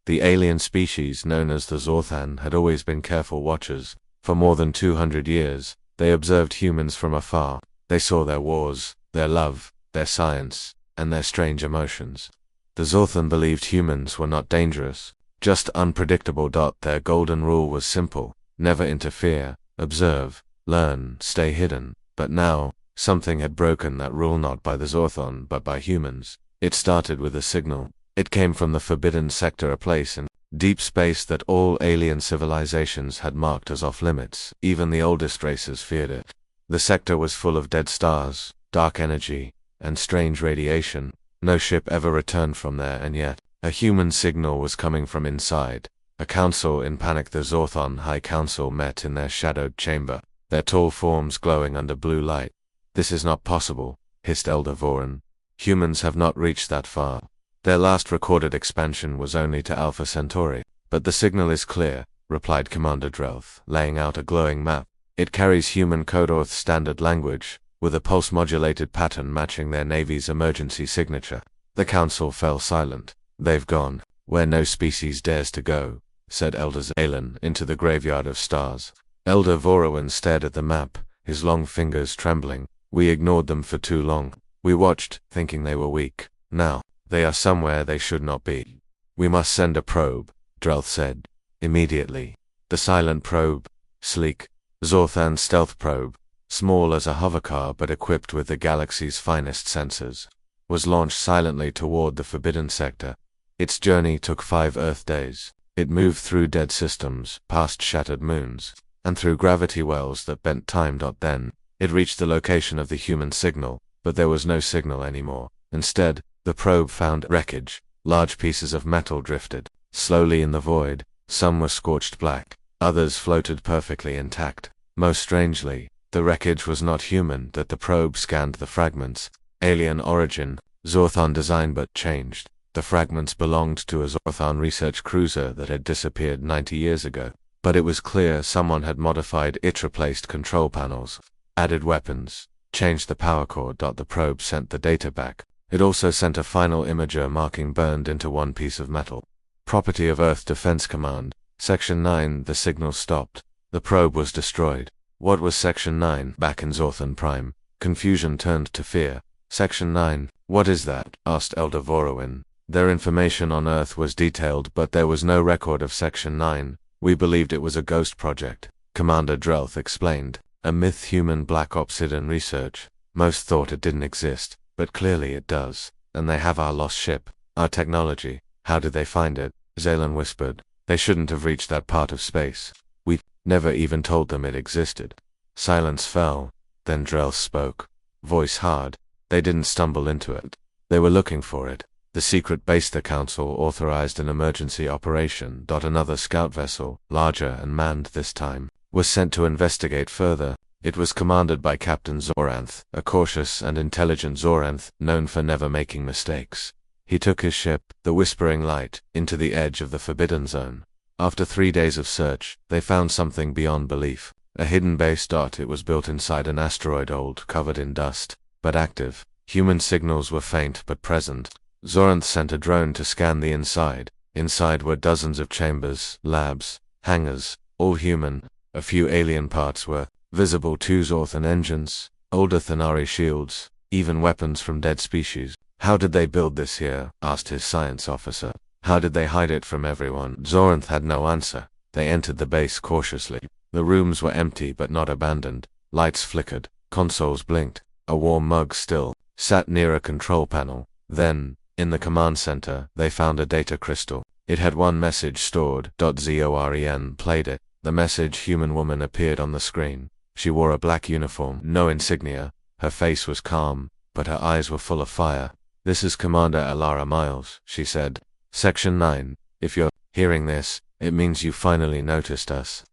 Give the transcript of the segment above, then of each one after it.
The alien species known as the Zorthan had always been careful watchers. For more than 200 years, they observed humans from afar. They saw their wars, their love, their science, and their strange emotions. The Zorthan believed humans were not dangerous, just unpredictable. Their golden rule was simple: never interfere, observe, learn, stay hidden. But now, something had broken that rule, not by the Zorthan but by humans. It started with a signal. It came from the Forbidden Sector, a place in deep space that all alien civilizations had marked as off-limits. Even the oldest races feared it. The sector was full of dead stars, dark energy, and strange radiation. No ship ever returned from there, and yet a human signal was coming from inside. A council in panic. The Zorthan High Council met in their shadowed chamber, their tall forms glowing under blue light. "This is not possible," hissed Elder Voran. "Humans have not reached that far. Their last recorded expansion was only to Alpha Centauri." "But the signal is clear," replied Commander Drelth, laying out a glowing map. "It carries human code Earth standard language, with a pulse-modulated pattern matching their Navy's emergency signature." The council fell silent. "They've gone where no species dares to go," said Elder Zalen, "into the graveyard of stars." Elder Voran stared at the map, his long fingers trembling. "We ignored them for too long. We watched, thinking they were weak. Now, they are somewhere they should not be. We must send a probe," Drelth said. "Immediately." The silent probe, sleek, Zorthan stealth probe, small as a hovercar but equipped with the galaxy's finest sensors, was launched silently toward the Forbidden Sector. Its journey took 5 Earth days. It moved through dead systems, past shattered moons, and through gravity wells that bent time. Then, it reached the location of the human signal, but there was no signal anymore. Instead, the probe found wreckage. Large pieces of metal drifted slowly in the void. Some were scorched black, others floated perfectly intact. Most strangely, the wreckage was not human. That the probe scanned the fragments. Alien origin, Zorthan design, but changed. The fragments belonged to a Zorthan research cruiser that had disappeared 90 years ago. But it was clear someone had modified it, replaced control panels, added weapons, changed the power cord. The probe sent the data back. It also sent a final imager marking burned into one piece of metal. Property of Earth Defense Command. Section 9. The signal stopped. The probe was destroyed. What was Section 9? Back in Zorthan Prime, confusion turned to fear. "Section 9, what is that?" asked Elder Voran. Their information on Earth was detailed, but there was no record of Section 9. "We believed it was a ghost project," Commander Drelth explained. "A myth-human black ops hidden research. Most thought it didn't exist, but clearly it does. And they have our lost ship, our technology." "How did they find it?" Zalen whispered. "They shouldn't have reached that part of space. We never even told them it existed." Silence fell. Then Drelth spoke, voice hard. "They didn't stumble into it. They were looking for it. The secret base. The council authorized an emergency operation. Another scout vessel, larger and manned this time, was sent to investigate further. It was commanded by Captain Zoranth, a cautious and intelligent Zoranth, known for never making mistakes. He took his ship, the Whispering Light, into the edge of the Forbidden Zone. After 3 days of search, they found something beyond belief. A hidden base. It was built inside an asteroid, old, covered in dust, but active. Human signals were faint but present. Zoranth sent a drone to scan the inside. Inside were dozens of chambers, labs, hangars, all human. A few alien parts were visible too: Zorthan engines, older Thanari shields, even weapons from dead species. "How did they build this here?" asked his science officer. "How did they hide it from everyone?" Zoranth had no answer. They entered the base cautiously. The rooms were empty but not abandoned. Lights flickered, consoles blinked. A warm mug still sat near a control panel. Then, in the command center, they found a data crystal. It had one message stored. Zoren played it. The message: human woman, appeared on the screen. She wore a black uniform, no insignia. Her face was calm, but her eyes were full of fire. "This is Commander Alara Miles," she said. "Section 9. If you're hearing this, it means you finally noticed us.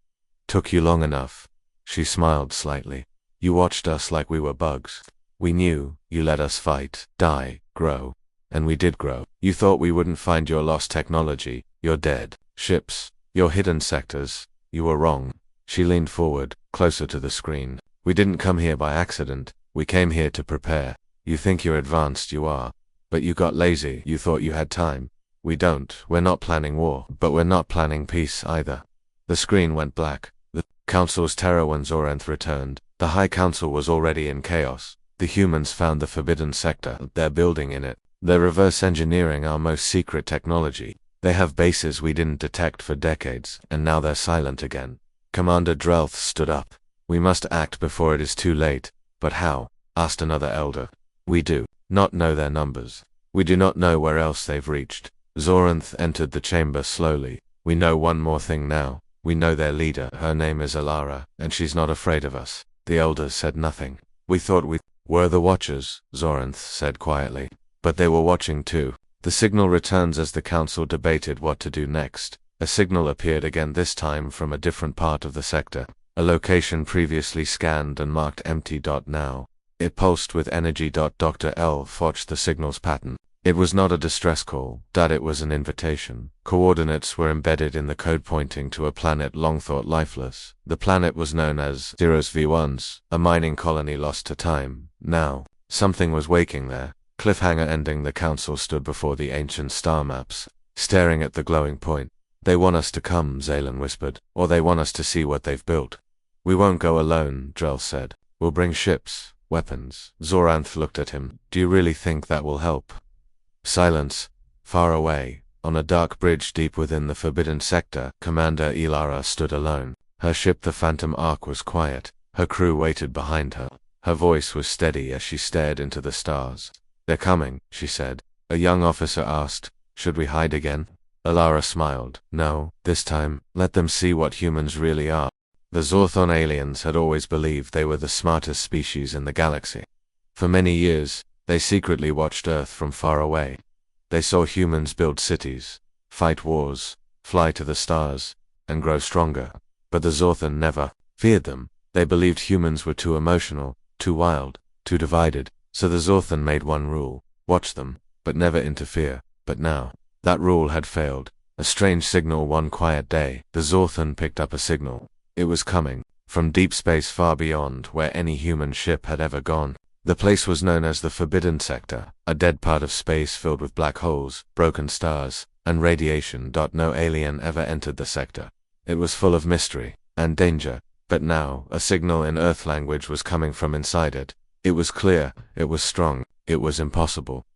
Took you long enough." She smiled slightly. "You watched us like we were bugs. We knew. You let us fight, die, grow. And we did grow. You thought we wouldn't find your lost technology, your dead ships, your hidden sectors. You were wrong." She leaned forward, closer to the screen. "We didn't come here by accident. We came here to prepare. You think you're advanced, you are. But you got lazy. You thought you had time. We don't. We're not planning war, but we're not planning peace either. The screen went black. The Council's terror when Zoranth returned. The High Council was already in chaos. The humans found the forbidden sector. They're building in it. They're reverse engineering our most secret technology. They have bases we didn't detect for decades, and now they're silent again. Commander Drelth stood up. We must act before it is too late. But how? Asked another elder. We do not know their numbers. We do not know where else they've reached. Zoranth entered the chamber slowly. We know one more thing now. We know their leader. Her name is Alara, and she's not afraid of us. The elders said nothing. We thought we were the Watchers, Zoranth said quietly. But they were watching too. The signal returns as the council debated what to do next. A signal appeared again, this time from a different part of the sector. A location previously scanned and marked empty. Now it pulsed with energy. Dr. L watched the signal's pattern. It was not a distress call. It was an invitation. Coordinates were embedded in the code pointing to a planet long thought lifeless. The planet was known as Zeros V1s, a mining colony lost to time. Now, something was waking there. Cliffhanger ending. The council stood before the ancient star maps, staring at the glowing point. They want us to come, Zaylan whispered, or they want us to see what they've built. We won't go alone, Drell said. We'll bring ships, weapons. Zoranth looked at him. Do you really think that will help? Silence. Far away, on a dark bridge deep within the forbidden sector, Commander Ilara stood alone. Her ship, the Phantom Ark, was quiet. Her crew waited behind her. Her voice was steady as she stared into the stars. They're coming, she said. A young officer asked, should we hide again? Alara smiled. No, this time, let them see what humans really are. The Zorthon aliens had always believed they were the smartest species in the galaxy. For many years, they secretly watched Earth from far away. They saw humans build cities, fight wars, fly to the stars, and grow stronger. But the Zorthon never feared them. They believed humans were too emotional, too wild, too divided. So the Zorthon made one rule: watch them, but never interfere. But now, that rule had failed. A strange signal. One quiet day, the Zorthon picked up a signal. It was coming from deep space, far beyond where any human ship had ever gone. The place was known as the Forbidden Sector, a dead part of space filled with black holes, broken stars, and radiation. No alien ever entered the sector. It was full of mystery and danger. But now, a signal in Earth language was coming from inside it. It was clear, it was strong, it was impossible.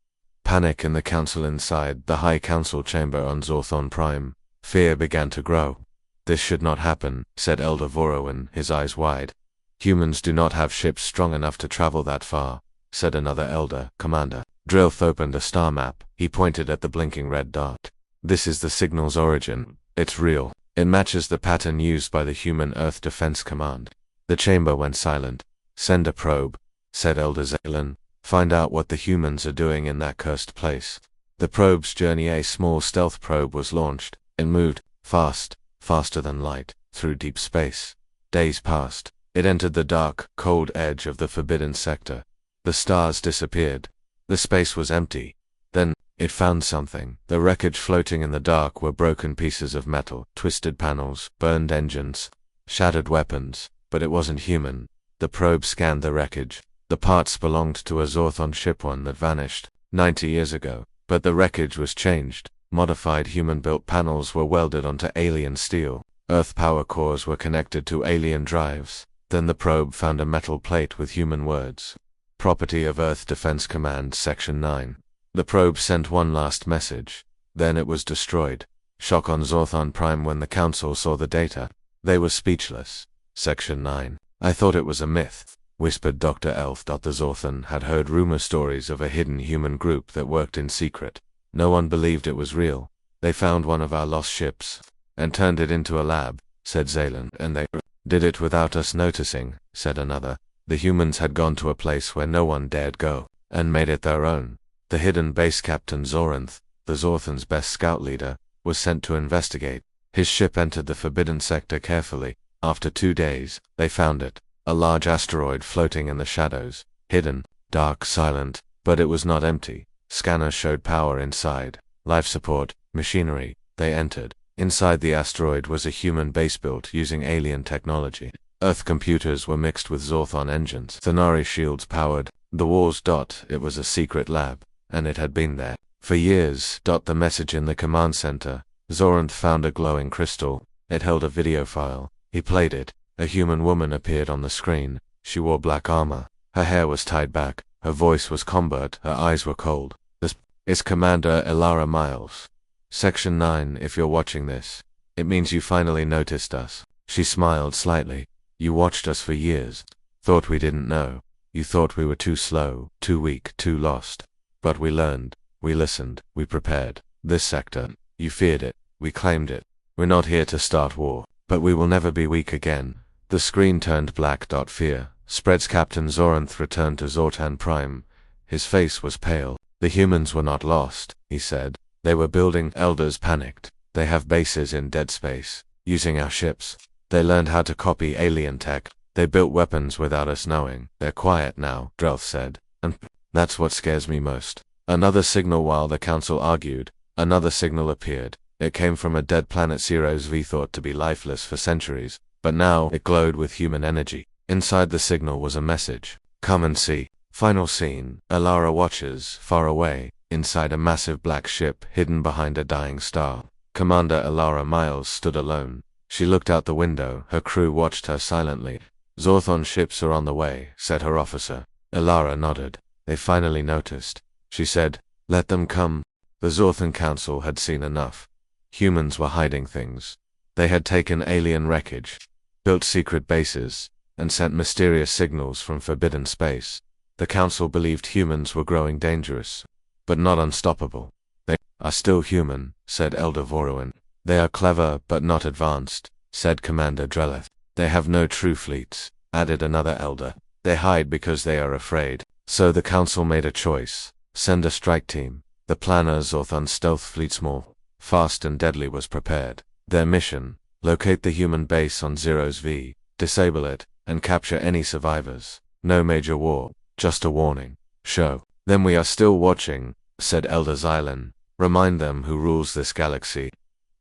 Panic in the council inside the High Council chamber on Zorthon Prime. Fear began to grow. This should not happen, said Elder Vorowin, his eyes wide. Humans do not have ships strong enough to travel that far, said another elder. Commander Drilth opened a star map. He pointed at the blinking red dot. This is the signal's origin. It's real. It matches the pattern used by the Human Earth Defense Command. The chamber went silent. Send a probe, said Elder Zaylan. Find out what the humans are doing in that cursed place. The probe's journey. A small stealth probe was launched. It moved fast, faster than light, through deep space. Days passed. It entered the dark, cold edge of the forbidden sector. The stars disappeared. The space was empty. Then, it found something. The wreckage floating in the dark were broken pieces of metal, twisted panels, burned engines, shattered weapons. But it wasn't human. The probe scanned the wreckage. The parts belonged to a Zorthon ship, one that vanished 90 years ago. But the wreckage was changed. Modified human-built panels were welded onto alien steel. Earth power cores were connected to alien drives. Then the probe found a metal plate with human words. Property of Earth Defense Command, Section 9. The probe sent one last message. Then it was destroyed. Shock on Zorthon Prime when the Council saw the data. They were speechless. Section 9. I thought it was a myth, whispered Dr. Elf. The Zorthon had heard rumor stories of a hidden human group that worked in secret. No one believed it was real. They found one of our lost ships and turned it into a lab, said Zaylan. And they did it without us noticing, said another. The humans had gone to a place where no one dared go, and made it their own. The hidden base captain Zoranth, the Zorthon's best scout leader, was sent to investigate. His ship entered the forbidden sector carefully. After 2 days, they found it. A large asteroid floating in the shadows. Hidden, dark, silent, but it was not empty. Scanners showed power inside. Life support, machinery. They entered. Inside the asteroid was a human base built using alien technology. Earth computers were mixed with Zorthon engines. Thanari shields powered the walls. It was a secret lab, and it had been there For years. The message in the command center. Zoranth found a glowing crystal. It held a video file. He played it. A human woman appeared on the screen. She wore black armor. Her hair was tied back. Her voice was combat. Her eyes were cold. This is Commander Elara Miles. Section 9. If you're watching this, it means you finally noticed us. She smiled slightly. You watched us for years. Thought we didn't know. You thought we were too slow, too weak, too lost. But we learned. We listened. We prepared. This sector. You feared it. We claimed it. We're not here to start war, but we will never be weak again. The screen turned black. Fear spreads. Captain Zoranth returned to Zortan Prime. His face was pale. The humans were not lost, he said. They were building. Elders panicked. They have bases in dead space, using our ships. They learned how to copy alien tech. They built weapons without us knowing. They're quiet now, Drelth said. And that's what scares me most. Another signal. While the council argued, another signal appeared. It came from a dead planet Zero's V, thought to be lifeless for centuries, but now it glowed with human energy. Inside the signal was a message. Come and see. Final scene. Elara watches, far away, inside a massive black ship hidden behind a dying star. Commander Elara Miles stood alone. She looked out the window. Her crew watched her silently. Zorthon ships are on the way, said her officer. Elara nodded. They finally noticed. She said, let them come. The Zorthon Council had seen enough. Humans were hiding things. They had taken alien wreckage, built secret bases, and sent mysterious signals from forbidden space. The Council believed humans were growing dangerous, but not unstoppable. They are still human, said Elder Voruin. They are clever but not advanced, said Commander Dreleth. They have no true fleets, added another elder. They hide because they are afraid. So the Council made a choice. Send a strike team. The planner Zorthon stealth fleet, small, fast and deadly, was prepared. Their mission: locate the human base on Zero's V, disable it, and capture any survivors. No major war, just a warning. Show them we are still watching, said Elder Xylan. Remind them who rules this galaxy.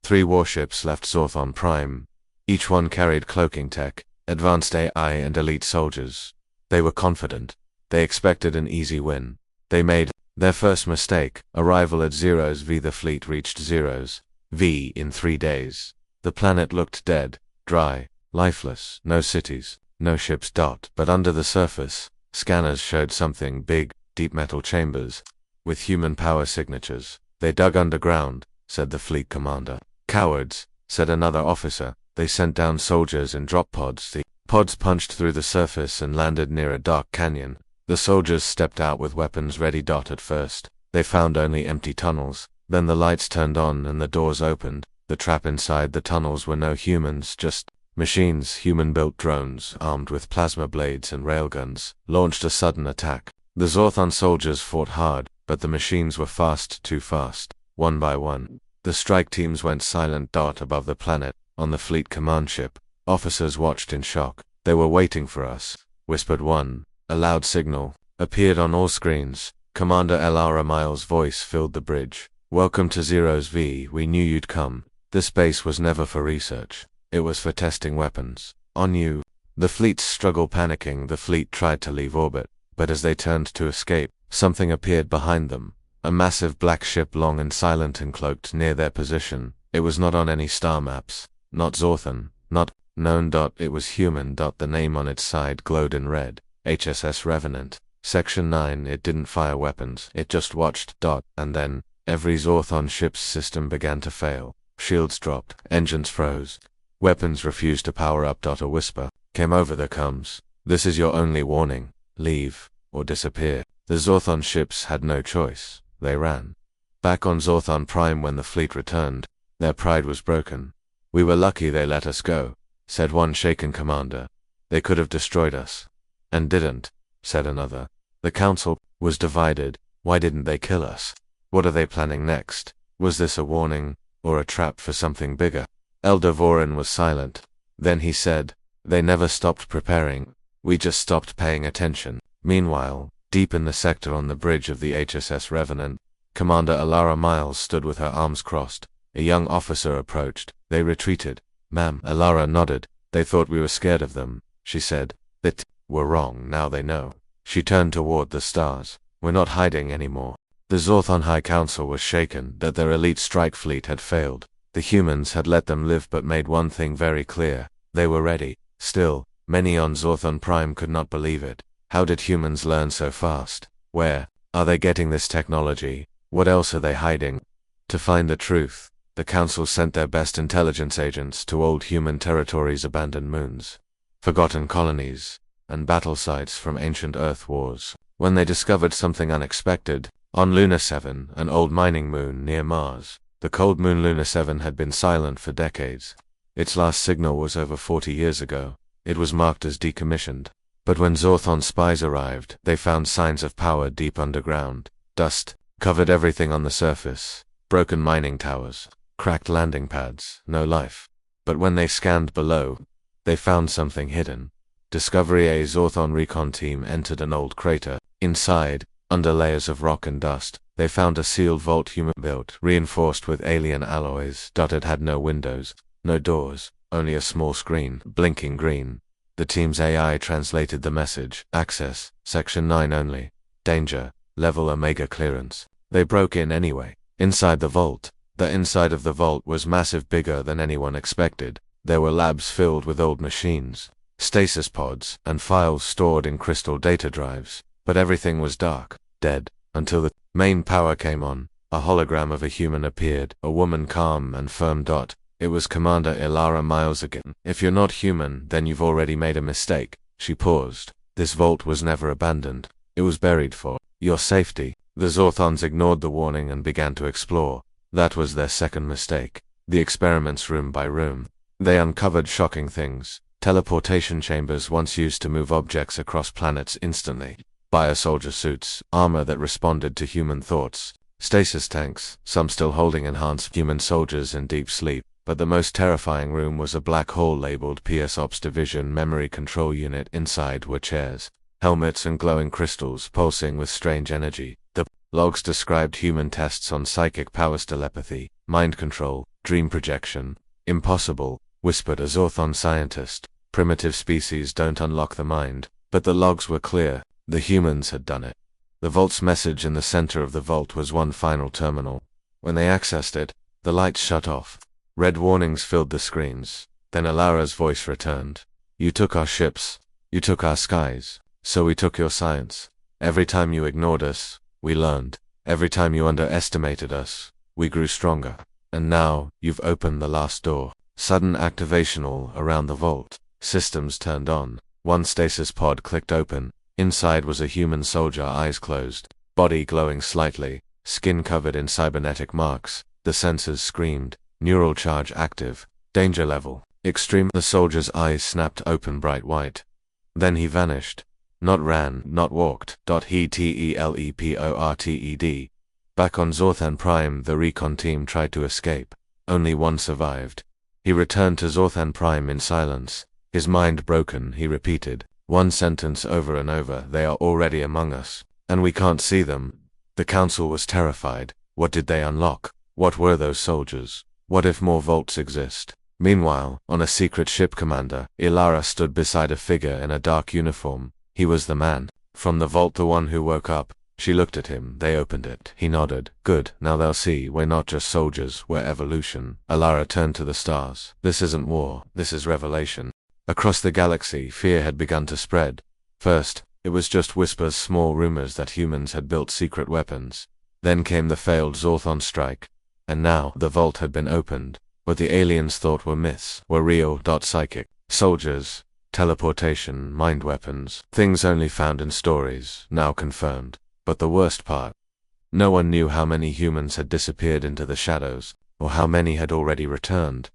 3 warships left Zorthon Prime. Each one carried cloaking tech, advanced AI, and elite soldiers. They were confident. They expected an easy win. They made their first mistake. Arrival at Zero's V. The fleet reached Zero's V in 3 days. The planet looked dead, dry, lifeless. No cities, no ships. But under the surface, scanners showed something big, deep metal chambers, with human power signatures. They dug underground, said the fleet commander. Cowards, said another officer. They sent down soldiers in drop pods. The pods punched through the surface and landed near a dark canyon. The soldiers stepped out with weapons ready. At first, they found only empty tunnels. Then the lights turned on and the doors opened. The trap inside the tunnels were no humans, just machines. Human-built drones, armed with plasma blades and railguns, launched a sudden attack. The Zorthon soldiers fought hard, but the machines were fast, too fast. One by one, the strike teams went silent. Above the planet, on the fleet command ship, officers watched in shock. They were waiting for us, whispered one. A loud signal appeared on all screens. Commander Elara Miles' voice filled the bridge. Welcome to Zero's V. We knew you'd come. This base was never for research. It was for testing weapons. On you. The fleets struggled, panicking. The fleet tried to leave orbit, but as they turned to escape, something appeared behind them. A massive black ship, long and silent and cloaked, near their position. It was not on any star maps. Not Zorthon. Not known. It was human. The name on its side glowed in red. HSS Revenant. Section 9. It didn't fire weapons. It just watched. And then, every Zorthon ship's system began to fail. Shields dropped. Engines froze. Weapons refused to power up. A whisper came over the comms. This is your only warning. Leave, or disappear. The Zorthon ships had no choice. They ran. Back on Zorthon Prime when the fleet returned, their pride was broken. We were lucky they let us go, said one shaken commander. They could have destroyed us. And didn't, said another. The council was divided. Why didn't they kill us? What are they planning next? Was this a warning, or a trap for something bigger? Elder Vorin was silent. Then he said, they never stopped preparing. We just stopped paying attention. Meanwhile, deep in the sector on the bridge of the HSS Revenant, Commander Elara Miles stood with her arms crossed. A young officer approached. They retreated. Ma'am. Elara nodded. They thought we were scared of them, she said. That were wrong, now they know. She turned toward the stars. We're not hiding anymore. The Zorthon High Council was shaken that their elite strike fleet had failed. The humans had let them live but made one thing very clear: they were ready. Still, many on Zorthon Prime could not believe it. How did humans learn so fast? Where are they getting this technology? What else are they hiding? To find the truth, the Council sent their best intelligence agents to old human territories, abandoned moons, forgotten colonies, and battle sites from ancient Earth wars. When they discovered something unexpected, on Luna 7, an old mining moon near Mars, the cold moon Luna 7 had been silent for decades. Its last signal was over 40 years ago. It was marked as decommissioned. But when Zorthon spies arrived, they found signs of power deep underground. Dust covered everything on the surface. Broken mining towers, cracked landing pads, no life. But when they scanned below, they found something hidden. Discovery A Zorthon recon team entered an old crater. Inside, under layers of rock and dust, they found a sealed vault human-built, reinforced with alien alloys. It had no windows, no doors, only a small screen, blinking green. The team's AI translated the message: access, Section 9 only. Danger, level Omega clearance. They broke in anyway. Inside the vault. The inside of the vault was massive, bigger than anyone expected. There were labs filled with old machines, stasis pods, and files stored in crystal data drives. But everything was dark, dead, until the main power came on. A hologram of a human appeared, a woman, calm and firm. It was Commander Ilara Miles again. If you're not human, then you've already made a mistake. She paused. This vault was never abandoned. It was buried for your safety. The Zorthons ignored the warning and began to explore. That was their second mistake. The experiments room by room. They uncovered shocking things. Teleportation chambers once used to move objects across planets instantly. Biosoldier suits, armor that responded to human thoughts. Stasis tanks, some still holding enhanced human soldiers in deep sleep. But the most terrifying room was a black hole labeled PS Ops Division Memory Control Unit. Inside were chairs, helmets, and glowing crystals pulsing with strange energy. The logs described human tests on psychic powers, telepathy, mind control, dream projection. Impossible, whispered a Zorthon scientist. Primitive species don't unlock the mind. But the logs were clear. The humans had done it. The vault's message in the center of the vault was one final terminal. When they accessed it, the lights shut off. Red warnings filled the screens. Then Ilara's voice returned. You took our ships. You took our skies. So we took your science. Every time you ignored us, we learned. Every time you underestimated us, we grew stronger. And now, you've opened the last door. Sudden activation all around the vault. Systems turned on. One stasis pod clicked open. Inside was a human soldier, eyes closed, body glowing slightly, skin covered in cybernetic marks. The sensors screamed. Neural charge active. Danger level extreme. The soldier's eyes snapped open, bright white. Then he vanished. Not ran, not walked. He teleported. Back on Zorthon Prime, the recon team tried to escape. Only one survived. He returned to Zorthon Prime in silence. His mind broken, he repeated one sentence over and over: they are already among us, and we can't see them. The Council was terrified. What did they unlock? What were those soldiers? What if more vaults exist? Meanwhile, on a secret ship, Commander Ilara stood beside a figure in a dark uniform. He was the man from the vault, the one who woke up. She looked at him. They opened it. He nodded. Good, now they'll see we're not just soldiers, we're evolution. Ilara turned to the stars. This isn't war, this is revelation. Across the galaxy, fear had begun to spread. First, it was just whispers, small rumors that humans had built secret weapons. Then came the failed Zorthon strike. And now, the vault had been opened. What the aliens thought were myths were real. Psychic soldiers, teleportation, mind weapons, things only found in stories, now confirmed. But the worst part, no one knew how many humans had disappeared into the shadows, or how many had already returned.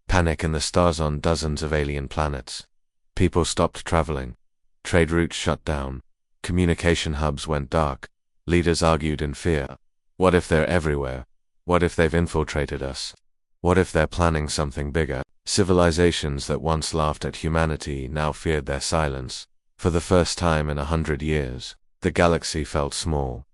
Panic in the stars on dozens of alien planets. People stopped traveling. Trade routes shut down. Communication hubs went dark. Leaders argued in fear. What if they're everywhere? What if they've infiltrated us? What if they're planning something bigger? Civilizations that once laughed at humanity now feared their silence. For the first time in 100 years, the galaxy felt small.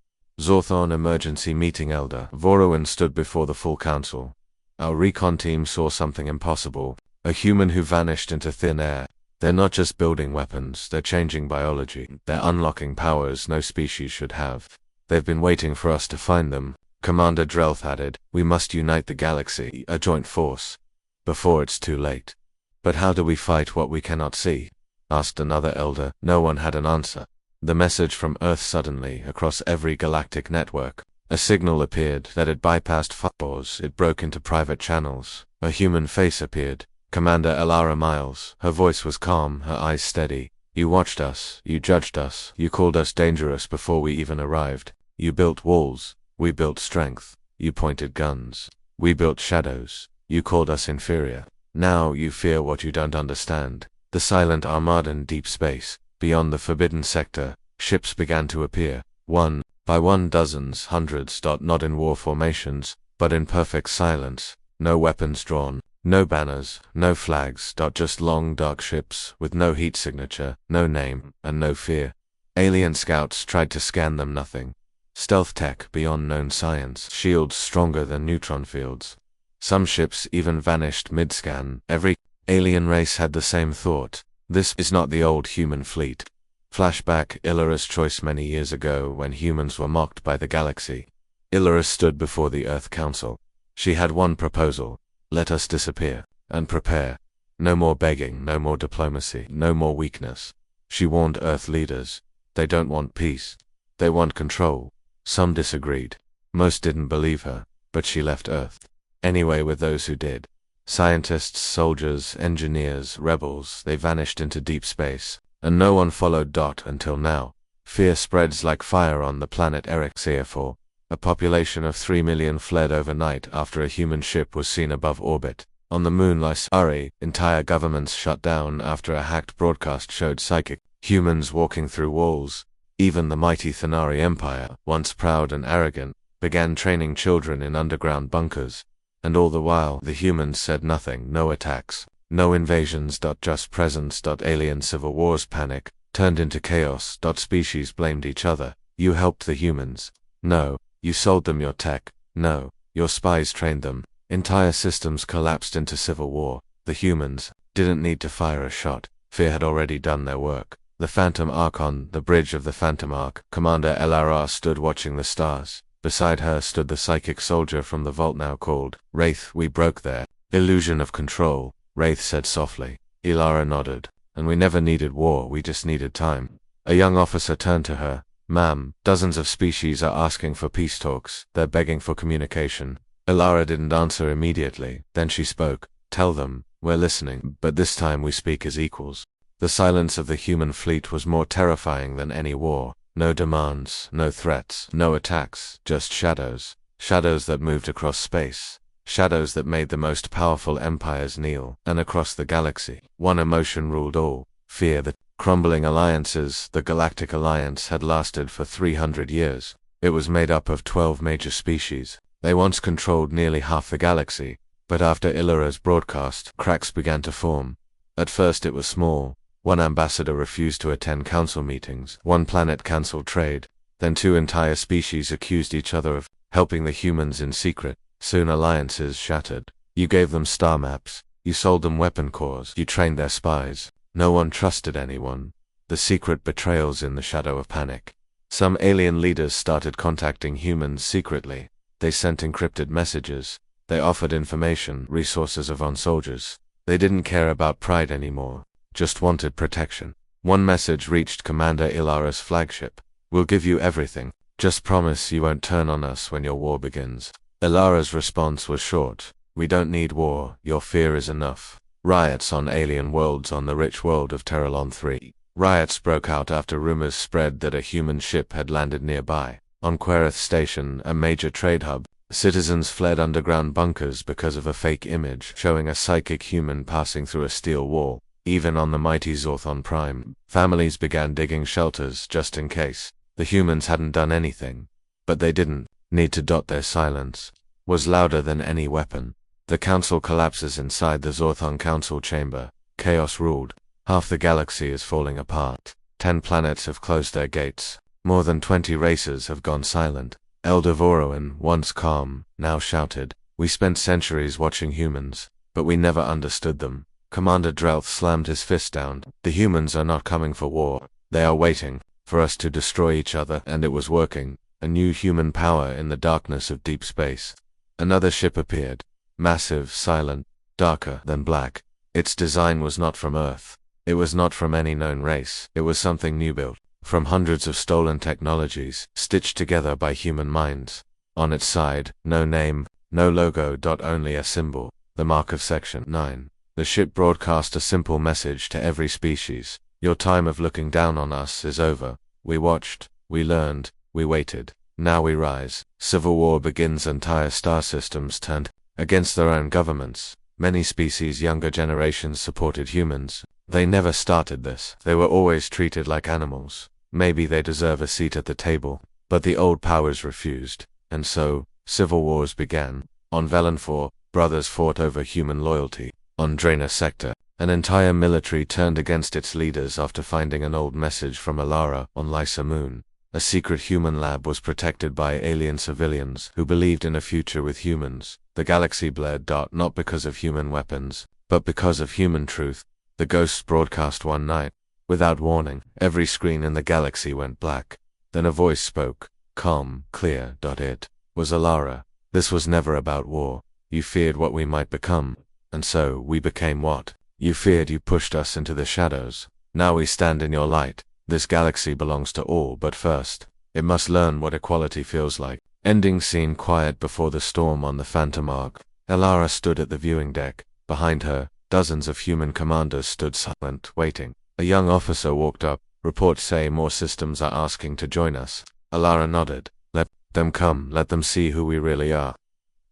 Zorthon Emergency Meeting. Elder Vorowin stood before the full council. Our recon team saw something impossible. A human who vanished into thin air. They're not just building weapons, they're changing biology. They're unlocking powers no species should have. They've been waiting for us to find them, Commander Drelth added. We must unite the galaxy, a joint force, before it's too late. But how do we fight what we cannot see? Asked another elder. No one had an answer. The message from Earth suddenly, across every galactic network. A signal appeared that it bypassed firewalls. It broke into private channels. A human face appeared. Commander Elara Miles. Her voice was calm, her eyes steady. You watched us, you judged us, you called us dangerous before we even arrived. You built walls, we built strength. You pointed guns, we built shadows. You called us inferior. Now you fear what you don't understand. The silent armada in deep space, beyond the forbidden sector, ships began to appear. One by one, dozens, hundreds, not in war formations, but in perfect silence. No weapons drawn, no banners, no flags, just long dark ships, with no heat signature, no name, and no fear. Alien scouts tried to scan them, nothing. Stealth tech beyond known science, shields stronger than neutron fields. Some ships even vanished mid-scan. Every alien race had the same thought. This is not the old human fleet. Flashback, Illyra's choice many years ago when humans were mocked by the galaxy. Illyra stood before the Earth Council. She had one proposal. Let us disappear, and prepare. No more begging, no more diplomacy, no more weakness. She warned Earth leaders. They don't want peace. They want control. Some disagreed. Most didn't believe her, but she left Earth. Anyway, with those who did. Scientists, soldiers, engineers, rebels, they vanished into deep space. And no one followed until now. Fear spreads like fire on the planet Erixia. A population of 3 million fled overnight after a human ship was seen above orbit. On the moon Lysari, entire governments shut down after a hacked broadcast showed psychic humans walking through walls. Even the mighty Thanari Empire, once proud and arrogant, began training children in underground bunkers. And all the while, the humans said nothing. No attacks, no invasions. Just presence. Alien civil wars. Panic turned into chaos. Species blamed each other. You helped the humans. No. You sold them your tech. No. Your spies trained them. Entire systems collapsed into civil war. The humans didn't need to fire a shot. Fear had already done their work. The Phantom Arc. On the bridge of the Phantom Arc, Commander Elara stood watching the stars. Beside her stood the psychic soldier from the vault, now called Wraith. We broke their illusion of control, Wraith said softly. Elara nodded. And we never needed war, we just needed time. A young officer turned to her. Ma'am, dozens of species are asking for peace talks. They're begging for communication. Elara didn't answer immediately. Then she spoke. Tell them, we're listening, but this time we speak as equals. The silence of the human fleet was more terrifying than any war. No demands, no threats, no attacks, just shadows. Shadows that moved across space. Shadows that made the most powerful empires kneel. And across the galaxy, one emotion ruled all. Fear. The crumbling alliances. The Galactic Alliance had lasted for 300 years. It was made up of 12 major species. They once controlled nearly half the galaxy. But after Illyra's broadcast, cracks began to form. At first it was small. One ambassador refused to attend council meetings. One planet cancelled trade. Then 2 entire species accused each other of helping the humans in secret. Soon alliances shattered. You gave them star maps. You sold them weapon cores. You trained their spies. No one trusted anyone. The secret betrayals in the shadow of panic. Some alien leaders started contacting humans secretly. They sent encrypted messages. They offered information, resources of soldiers. They didn't care about pride anymore. Just wanted protection. One message reached Commander Ilara's flagship. We'll give you everything. Just promise you won't turn on us when your war begins. Ilara's response was short. We don't need war. Your fear is enough. Riots on alien worlds. On the rich world of Terralon 3. Riots broke out after rumors spread that a human ship had landed nearby. On Quereth Station, a major trade hub, citizens fled underground bunkers because of a fake image showing a psychic human passing through a steel wall. Even on the mighty Zorthon Prime, families began digging shelters just in case. The humans hadn't done anything. But they didn't need to. Their silence was louder than any weapon. The council collapses inside the Zorthon Council chamber. Chaos ruled. Half the galaxy is falling apart. 10 planets have closed their gates. More than 20 races have gone silent. Elder Voroin, once calm, now shouted. We spent centuries watching humans, but we never understood them. Commander Drelth slammed his fist down. The humans are not coming for war. They are waiting for us to destroy each other, and it was working. a new human power in the darkness of deep space. Another ship appeared, massive, silent, darker than black. Its design was not from Earth. It was not from any known race. It was something new built, from hundreds of stolen technologies, stitched together by human minds. On its side, no name, no logo. Only a symbol, the mark of Section 9. The ship broadcast a simple message to every species. Your time of looking down on us is over. We watched, we learned, we waited. Now we rise. Civil war begins. Entire star systems turned against their own governments. Many species' younger generations supported humans. They never started this. They were always treated like animals. Maybe they deserve a seat at the table. But the old powers refused. And so, civil wars began. On Valenfor, brothers fought over human loyalty. On Draenor Sector, an entire military turned against its leaders after finding an old message from Alara on Lysa Moon. A secret human lab was protected by alien civilians who believed in a future with humans. The galaxy bled. Not because of human weapons, but because of human truth. The ghosts broadcast one night. Without warning, every screen in the galaxy went black. Then a voice spoke, calm, clear. It was Alara. This was never about war. You feared what we might become. And so, we became what? You feared. You pushed us into the shadows. Now we stand in your light. This galaxy belongs to all, but first, it must learn what equality feels like. Ending scene. Quiet before the storm on the Phantom Arc. Alara stood at the viewing deck. Behind her, dozens of human commanders stood silent, waiting. A young officer walked up. Reports say more systems are asking to join us. Alara nodded. Let them come. Let them see who we really are.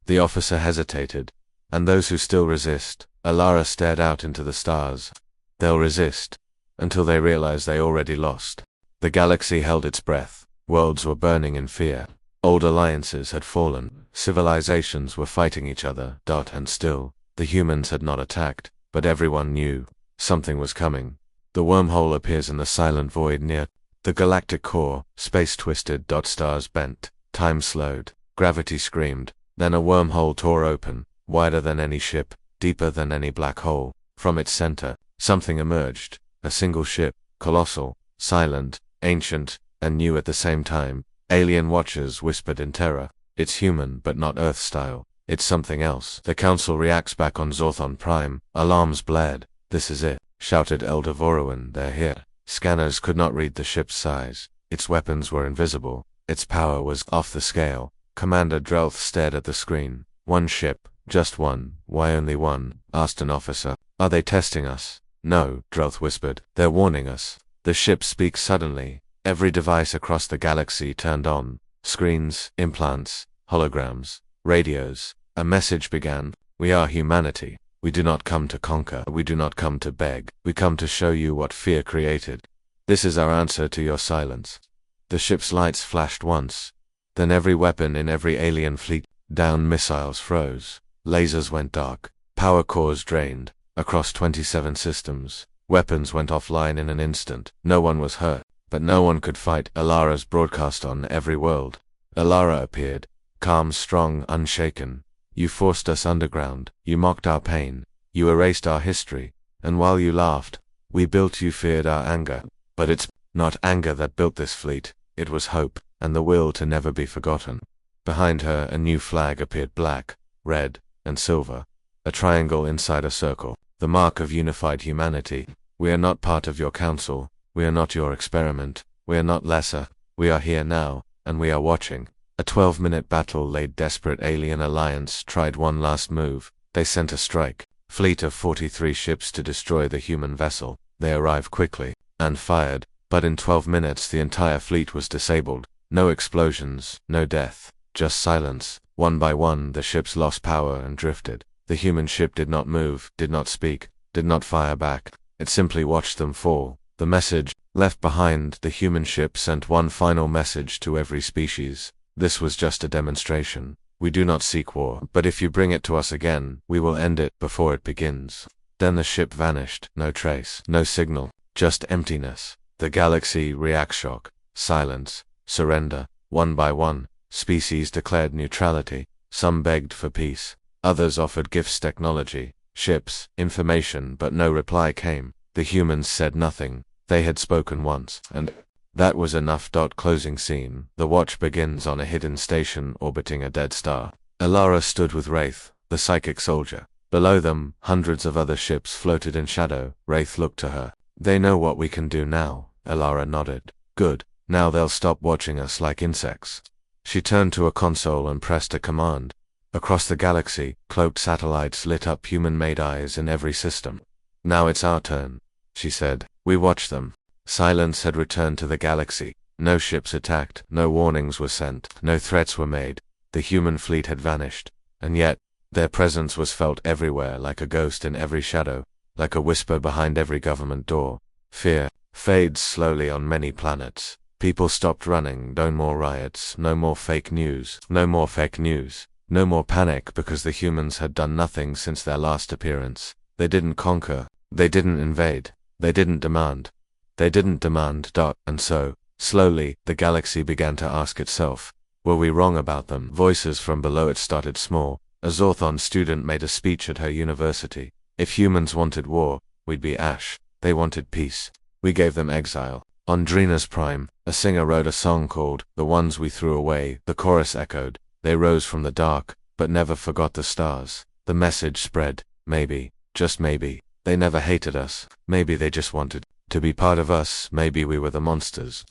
The officer hesitated. And those who still resist? Alara stared out into the stars. They'll resist until they realize they already lost. The galaxy held its breath. Worlds were burning in fear. Old alliances had fallen. Civilizations were fighting each other. And still, the humans had not attacked. But everyone knew something was coming. The wormhole appears in the silent void near the galactic core. Space twisted. Stars bent. Time slowed. Gravity screamed. Then a wormhole tore open, wider than any ship, deeper than any black hole. From its center, something emerged. A single ship, colossal, silent, ancient, and new at the same time. Alien watchers whispered in terror. It's human, but not Earth style. It's something else. The Council reacts back on Zorthon Prime. Alarms blared. This is it, shouted Elder Vorowin. They're here. Scanners could not read the ship's size. Its weapons were invisible. Its power was off the scale. Commander Drelth stared at the screen. One ship, just one. Why only one? Asked an officer. Are they testing us? No, Drelth whispered. They're warning us. The ship speaks suddenly. Every device across the galaxy turned on. Screens, implants, holograms, radios. A message began. We are humanity. We do not come to conquer. We do not come to beg. We come to show you what fear created. This is our answer to your silence. The ship's lights flashed once. Then every weapon in every alien fleet down. Missiles froze. Lasers went dark. Power cores drained. Across 27 systems, weapons went offline in an instant. No one was hurt, but no one could fight. Alara's broadcast on every world. Alara appeared, calm, strong, unshaken. You forced us underground. You mocked our pain. You erased our history. And while you laughed, we built. You feared our anger. But it's not anger that built this fleet. It was hope, and the will to never be forgotten. Behind her, a new flag appeared, black, red, and silver. A triangle inside a circle. The mark of unified humanity. We are not part of your council. We are not your experiment. We are not lesser. We are here now, and we are watching. A 12-minute battle laid desperate. Alien Alliance tried one last move. They sent a strike. Fleet of 43 ships to destroy the human vessel. They arrived quickly, and fired. But in 12 minutes the entire fleet was disabled. No explosions, no death, just silence. One by one the ships lost power and drifted. The human ship did not move, did not speak, did not fire back. It simply watched them fall. The message left behind. The human ship sent one final message to every species. This was just a demonstration. We do not seek war, but if you bring it to us again, we will end it before it begins. Then the ship vanished. No trace, no signal, just emptiness. The galaxy reacts. Shock, silence, surrender. One by one, species declared neutrality. Some begged for peace. Others offered gifts, technology, ships, information, but no reply came. The humans said nothing. They had spoken once, and That was enough. Closing scene. The watch begins on a hidden station orbiting a dead star. Elara stood with Wraith, the psychic soldier. Below them, hundreds of other ships floated in shadow. Wraith looked to her. They know what we can do now. Elara nodded. Good. Now they'll stop watching us like insects. She turned to a console and pressed a command. Across the galaxy, cloaked satellites lit up human-made eyes in every system. Now it's our turn, she said. We watched them. Silence had returned to the galaxy. No ships attacked, no warnings were sent, no threats were made. The human fleet had vanished. And yet, their presence was felt everywhere, like a ghost in every shadow, like a whisper behind every government door. Fear fades slowly on many planets. People stopped running. No more riots, no more fake news, no more fake news, no more panic because the humans had done nothing since their last appearance. They didn't conquer, they didn't invade, they didn't demand. They didn't demand. And so, slowly, the galaxy began to ask itself, were we wrong about them? Voices from below it started small. A Zorthon student made a speech at her university. If humans wanted war, we'd be ash. They wanted peace. We gave them exile. On Drina's prime, a singer wrote a song called The Ones We Threw Away. The chorus echoed. They rose from the dark, but never forgot the stars. The message spread. Maybe, just maybe, they never hated us. Maybe they just wanted to be part of us. Maybe we were the monsters.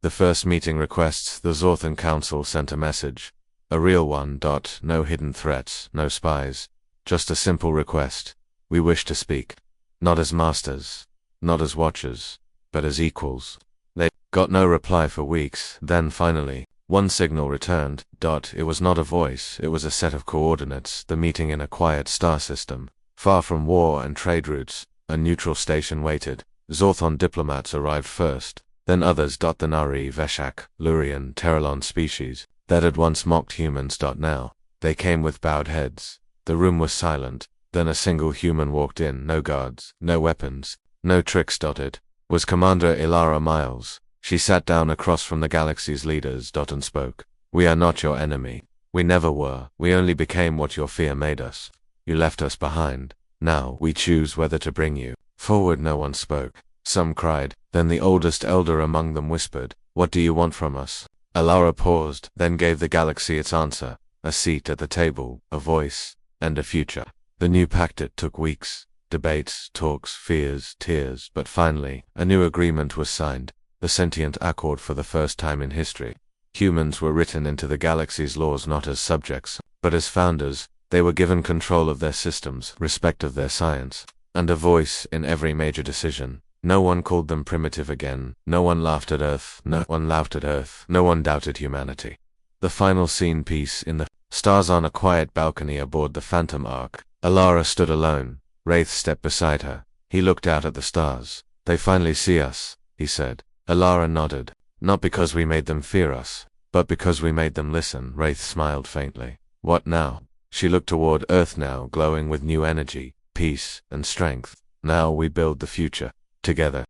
The first meeting requests. The Zorthon Council sent a message. A real one. No hidden threats, no spies. Just a simple request. We wish to speak. Not as masters, not as watchers, but as equals. They got no reply for weeks. Then finally, one signal returned. It was not a voice, it was a set of coordinates. The meeting in a quiet star system, far from war and trade routes. A neutral station waited. Zorthon diplomats arrived first, then others. The Nari, Veshak, Lurian, Terralon species that had once mocked humans. Now, they came with bowed heads. The room was silent. Then a single human walked in. No guards, no weapons, no tricks. It was Commander Elara Miles. She sat down across from the galaxy's leaders. And spoke. We are not your enemy. We never were. We only became what your fear made us. You left us behind. Now we choose whether to bring you forward. No one spoke. Some cried. Then the oldest elder among them whispered, what do you want from us? Elara paused, then gave the galaxy its answer. A seat at the table, a voice, and a future. The new pact. It took weeks. Debates, talks, fears, tears, but finally, a new agreement was signed. The sentient accord. For the first time in history, humans were written into the galaxy's laws not as subjects, but as founders. They were given control of their systems, respect of their science, and a voice in every major decision. No one called them primitive again. No one laughed at Earth. No one laughed at Earth. No one doubted humanity. The final scene. Peace in the stars. On a quiet balcony aboard the Phantom Ark, Elara stood alone. Wraith stepped beside her. He looked out at the stars. They finally see us, he said. Elara nodded. Not because we made them fear us, but because we made them listen. Wraith smiled faintly. What now? She looked toward Earth, now glowing with new energy, peace, and strength. Now we build the future together.